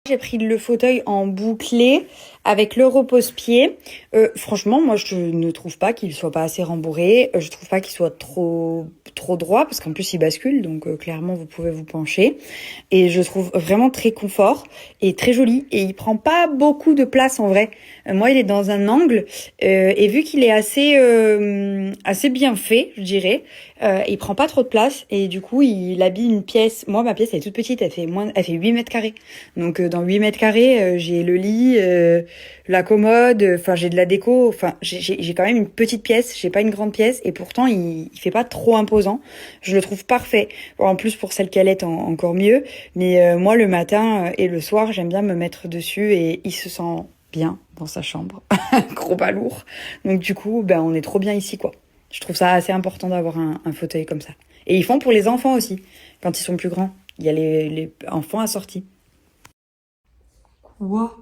J'ai pris le fauteuil en bouclé avec le repose-pied. Franchement, moi, je ne trouve pas qu'il soit pas assez rembourré. Je trouve pas qu'il soit trop droit parce qu'en plus il bascule, donc clairement vous pouvez vous pencher. Et je trouve vraiment très confort et très joli. Et il prend pas beaucoup de place en vrai. Moi, il est dans un angle et vu qu'il est assez bien fait, je dirais, il prend pas trop de place et du coup il habille une pièce. Moi, ma pièce elle est toute petite, elle fait 8 mètres carrés. Donc dans 8 mètres carrés, j'ai le lit, la commode, enfin j'ai de la déco, enfin j'ai quand même une petite pièce, j'ai pas une grande pièce et pourtant il fait pas trop imposant. Je le trouve parfait. Bon, en plus pour celle qu'elle est encore mieux, mais moi le matin et le soir, j'aime bien me mettre dessus et il se sent bien dans sa chambre. Gros balourd. Donc du coup, ben on est trop bien ici quoi. Je trouve ça assez important d'avoir un fauteuil comme ça. Et ils font pour les enfants aussi, quand ils sont plus grands. Il y a les enfants assortis. Quoi?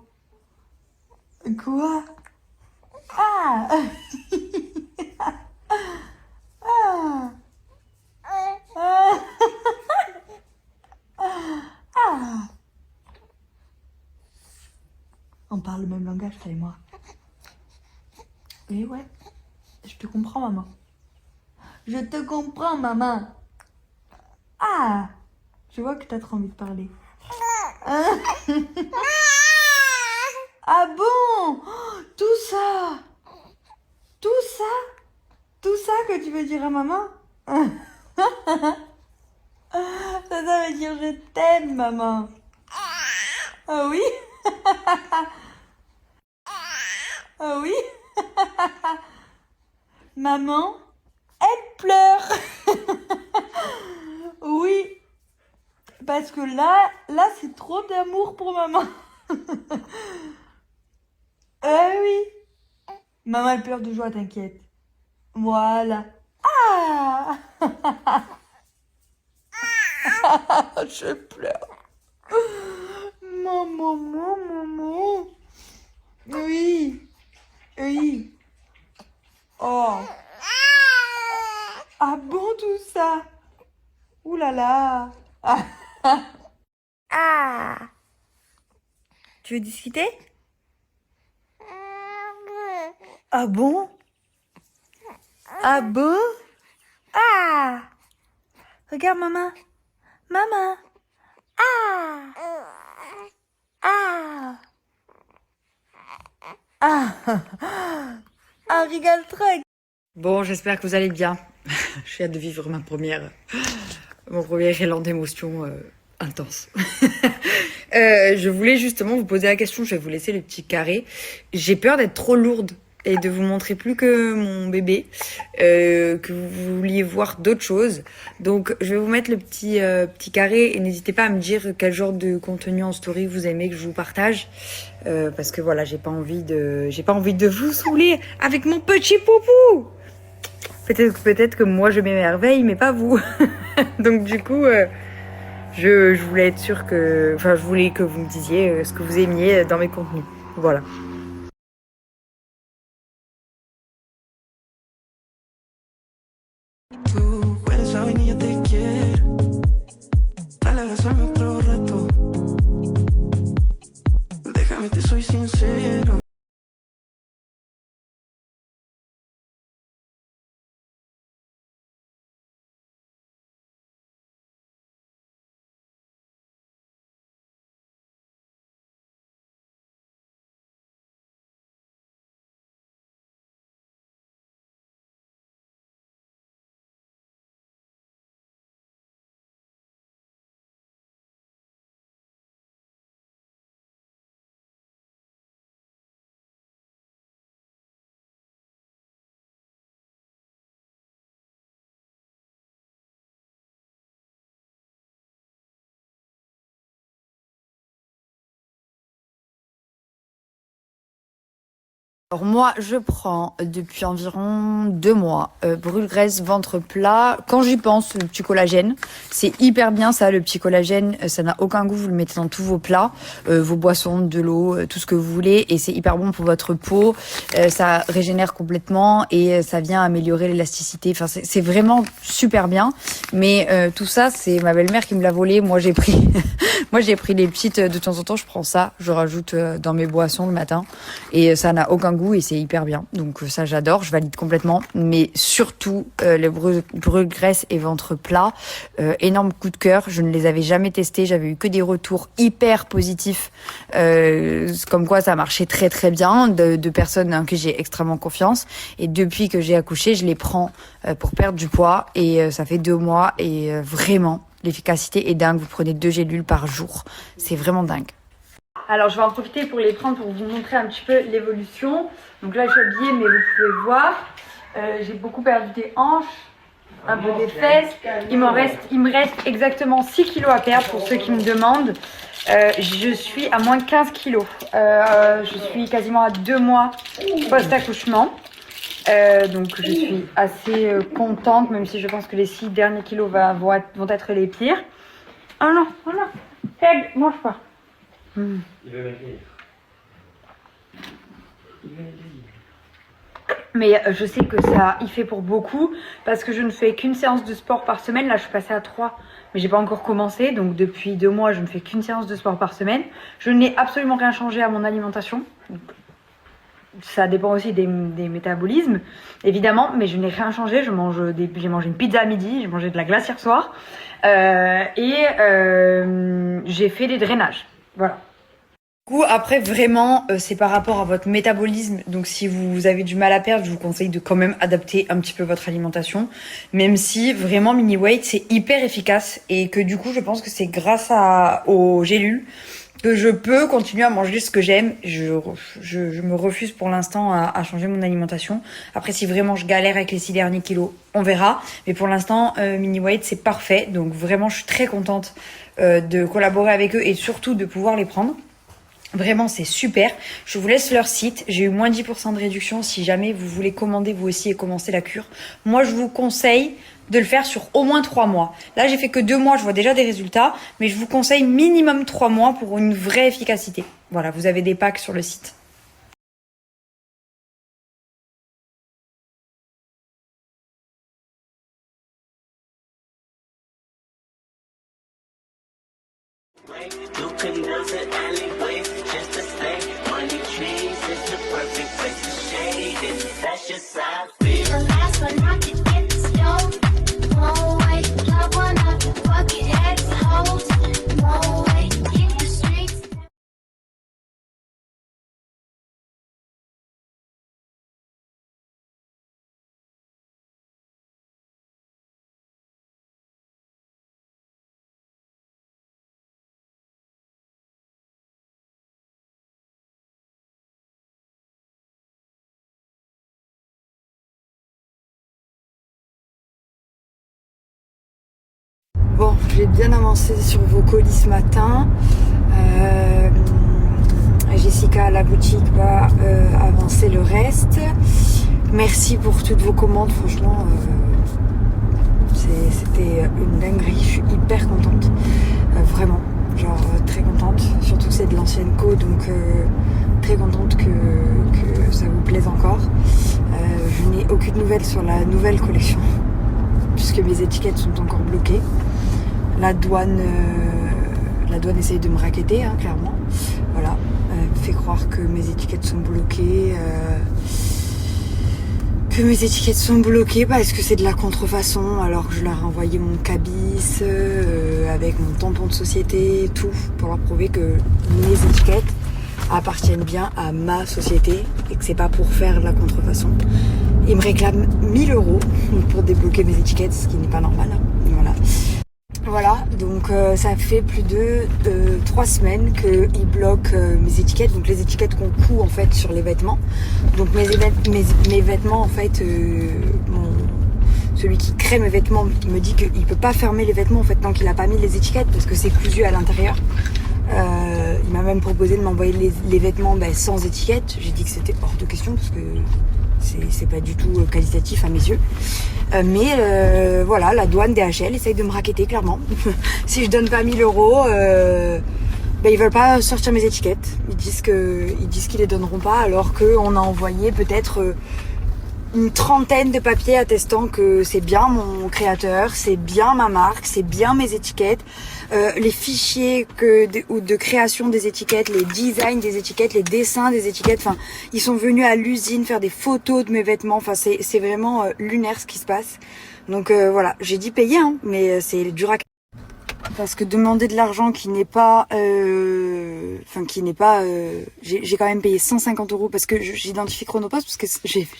Quoi? Ah! Ah! Ah! Ah! On parle le même langage, toi et moi. Eh ouais, je te comprends, maman. Je te comprends, maman. Ah! Je vois que t'as trop envie de parler. Ah, ah bon? Oh, tout ça? Tout ça? Tout ça que tu veux dire à maman? Ça veut dire je t'aime, maman. Ah oui? Ah oui? Maman, elle pleure. Oui, parce que là, c'est trop d'amour pour maman. Ah oui. Maman, elle pleure de joie, t'inquiète. Voilà. Ah! Je pleure. Maman, maman, maman. Oui, oui. Oh. Ah bon, tout ça? Ouh là là. Ah. Ah. Tu veux discuter? Ah bon? Ah bon? Ah! Regarde, maman. Maman. Ah! Ah! Ah! Ah, rigole trop. Bon, j'espère que vous allez bien. J'ai hâte de vivre mon premier élan d'émotion intense. Je voulais justement vous poser la question, je vais vous laisser le petit carré. J'ai peur d'être trop lourde et de vous montrer plus que mon bébé, que vous vouliez voir d'autres choses. Donc je vais vous mettre le petit carré et n'hésitez pas à me dire quel genre de contenu en story vous aimez que je vous partage. Parce que voilà, j'ai pas envie de vous saouler avec mon petit poupou. Peut-être que moi je m'émerveille, mais pas vous. Donc du coup, je voulais être sûre je voulais que vous me disiez ce que vous aimiez dans mes contenus. Voilà. Tú eres la vainilla, te quiero. Dale, abrázame otro rato. Déjame, te soy sincero. Alors moi, je prends depuis environ 2 mois brûle-graisse ventre plat. Quand j'y pense, le petit collagène, c'est hyper bien ça, le petit collagène. Ça n'a aucun goût, vous le mettez dans tous vos plats, vos boissons, de l'eau, tout ce que vous voulez, et c'est hyper bon pour votre peau. Ça régénère complètement et ça vient améliorer l'élasticité. Enfin, c'est vraiment super bien. Mais tout ça, c'est ma belle-mère qui me l'a volé. Moi, j'ai pris, moi j'ai pris les petites. De temps en temps, je prends ça, je rajoute dans mes boissons le matin, et ça n'a aucun goût et c'est hyper bien. Donc ça j'adore, je valide complètement. Mais surtout les brûle-graisse et ventre plat, énorme coup de cœur. Je ne les avais jamais testés, j'avais eu que des retours hyper positifs, comme quoi ça marchait très très bien de personnes en qui j'ai extrêmement confiance. Et depuis que j'ai accouché, je les prends pour perdre du poids et ça fait 2 mois et vraiment l'efficacité est dingue. Vous prenez 2 gélules par jour, c'est vraiment dingue. Alors je vais en profiter pour les prendre pour vous montrer un petit peu l'évolution. Donc là je suis habillée mais vous pouvez voir, j'ai beaucoup perdu des hanches, un peu des fesses. Il me reste exactement 6 kilos à perdre pour ceux qui me demandent. Je suis à moins de 15 kilos. Je suis quasiment à 2 mois post-accouchement. Donc je suis assez contente, même si je pense que les 6 derniers kilos vont être les pires. Oh non, oh non, Peg, mange pas. Il veut m'accueillir. Mais je sais que ça y fait pour beaucoup parce que je ne fais qu'une séance de sport par semaine. Là je suis passée à 3, mais j'ai pas encore commencé. Donc depuis 2 mois je ne fais qu'une séance de sport par semaine. Je n'ai absolument rien changé à mon alimentation. Ça dépend aussi des métabolismes évidemment, mais je n'ai rien changé. J'ai mangé une pizza à midi, j'ai mangé de la glace hier soir et j'ai fait des drainages. Voilà. Du coup, après, vraiment, c'est par rapport à votre métabolisme. Donc, si vous avez du mal à perdre, je vous conseille de quand même adapter un petit peu votre alimentation. Même si, vraiment, Mini Weight, c'est hyper efficace. Et que du coup, je pense que c'est grâce aux gélules que je peux continuer à manger ce que j'aime. Je me refuse pour l'instant à changer mon alimentation. Après, si vraiment je galère avec les 6 derniers kilos, on verra. Mais pour l'instant, Mini Weight, c'est parfait. Donc, vraiment, je suis très contente de collaborer avec eux et surtout de pouvoir les prendre. Vraiment, c'est super. Je vous laisse leur site. J'ai eu moins 10% de réduction si jamais vous voulez commander vous aussi et commencer la cure. Moi, je vous conseille de le faire sur au moins 3 mois. Là, j'ai fait que 2 mois, je vois déjà des résultats. Mais je vous conseille minimum 3 mois pour une vraie efficacité. Voilà, vous avez des packs sur le site. You can dance in alleyways just to stay. Money trees is the perfect place to shade it. That's just how I feel. The last one I could get this dough. No way, love one up, fucking ex-hoes. No way, keep the streets. Bon, j'ai bien avancé sur vos colis ce matin. Jessica à la boutique va avancer le reste. Merci pour toutes vos commandes, franchement, c'était une dinguerie. Je suis hyper contente, vraiment, genre très contente. Surtout que c'est de l'ancienne co, donc très contente que ça vous plaise encore. Je n'ai aucune nouvelle sur la nouvelle collection, puisque mes étiquettes sont encore bloquées. La douane essaye de me racketter, hein, clairement. Voilà, fait croire que mes étiquettes sont bloquées, parce que c'est de la contrefaçon, alors que je leur ai envoyé mon cabis avec mon tampon de société, tout, pour leur prouver que mes étiquettes appartiennent bien à ma société et que c'est pas pour faire de la contrefaçon. Ils me réclament 1 000 € pour débloquer mes étiquettes, ce qui n'est pas normal. Voilà, donc ça fait plus de 3 semaines qu'ils bloquent mes étiquettes, donc les étiquettes qu'on coud en fait sur les vêtements. Donc mes vêtements en fait, celui qui crée mes vêtements me dit qu'il peut pas fermer les vêtements en fait tant qu'il a pas mis les étiquettes parce que c'est cousu à l'intérieur. Il m'a même proposé de m'envoyer les vêtements sans étiquette. J'ai dit que c'était hors de question parce que c'est pas du tout qualitatif à mes yeux. Mais voilà, la douane DHL essaye de me racketter clairement. Si je donne pas 1000 €, ils veulent pas sortir mes étiquettes. Ils disent qu'ils les donneront pas, alors qu'on a envoyé peut-être une trentaine de papiers attestant que c'est bien mon créateur, c'est bien ma marque, c'est bien mes étiquettes, les fichiers de création des étiquettes, les designs des étiquettes, les dessins des étiquettes. Enfin, ils sont venus à l'usine faire des photos de mes vêtements. Enfin, c'est vraiment lunaire ce qui se passe. Donc voilà, j'ai dit payer, hein, mais c'est dur à... Parce que demander de l'argent qui n'est pas, j'ai quand même payé 150 € parce que j'identifie Chronopost, parce que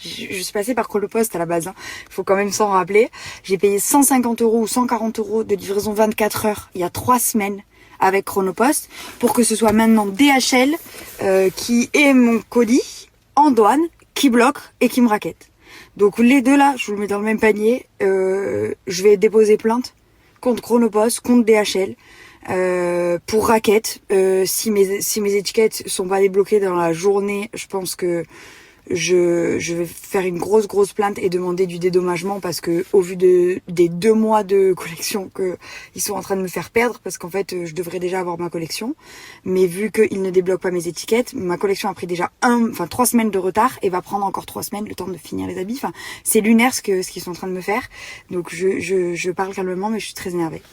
je suis passée par Chronopost à la base, hein. Il faut quand même s'en rappeler. J'ai payé 150 € ou 140 € de livraison 24 heures il y a 3 semaines avec Chronopost pour que ce soit maintenant DHL qui ait mon colis en douane, qui bloque et qui me raquette. Donc les deux là, je vous le mets dans le même panier. Je vais déposer plainte contre Chronopost, contre DHL, pour raquette. Si mes étiquettes sont pas débloquées dans la journée, je pense que je vais faire une grosse plainte et demander du dédommagement, parce que au vu des 2 mois de collection que ils sont en train de me faire perdre, parce qu'en fait je devrais déjà avoir ma collection, mais vu qu'ils ne débloquent pas mes étiquettes, ma collection a pris déjà 3 semaines de retard et va prendre encore 3 semaines le temps de finir les habits. Enfin, c'est lunaire ce qu'ils sont en train de me faire. Donc je parle calmement, mais je suis très énervée.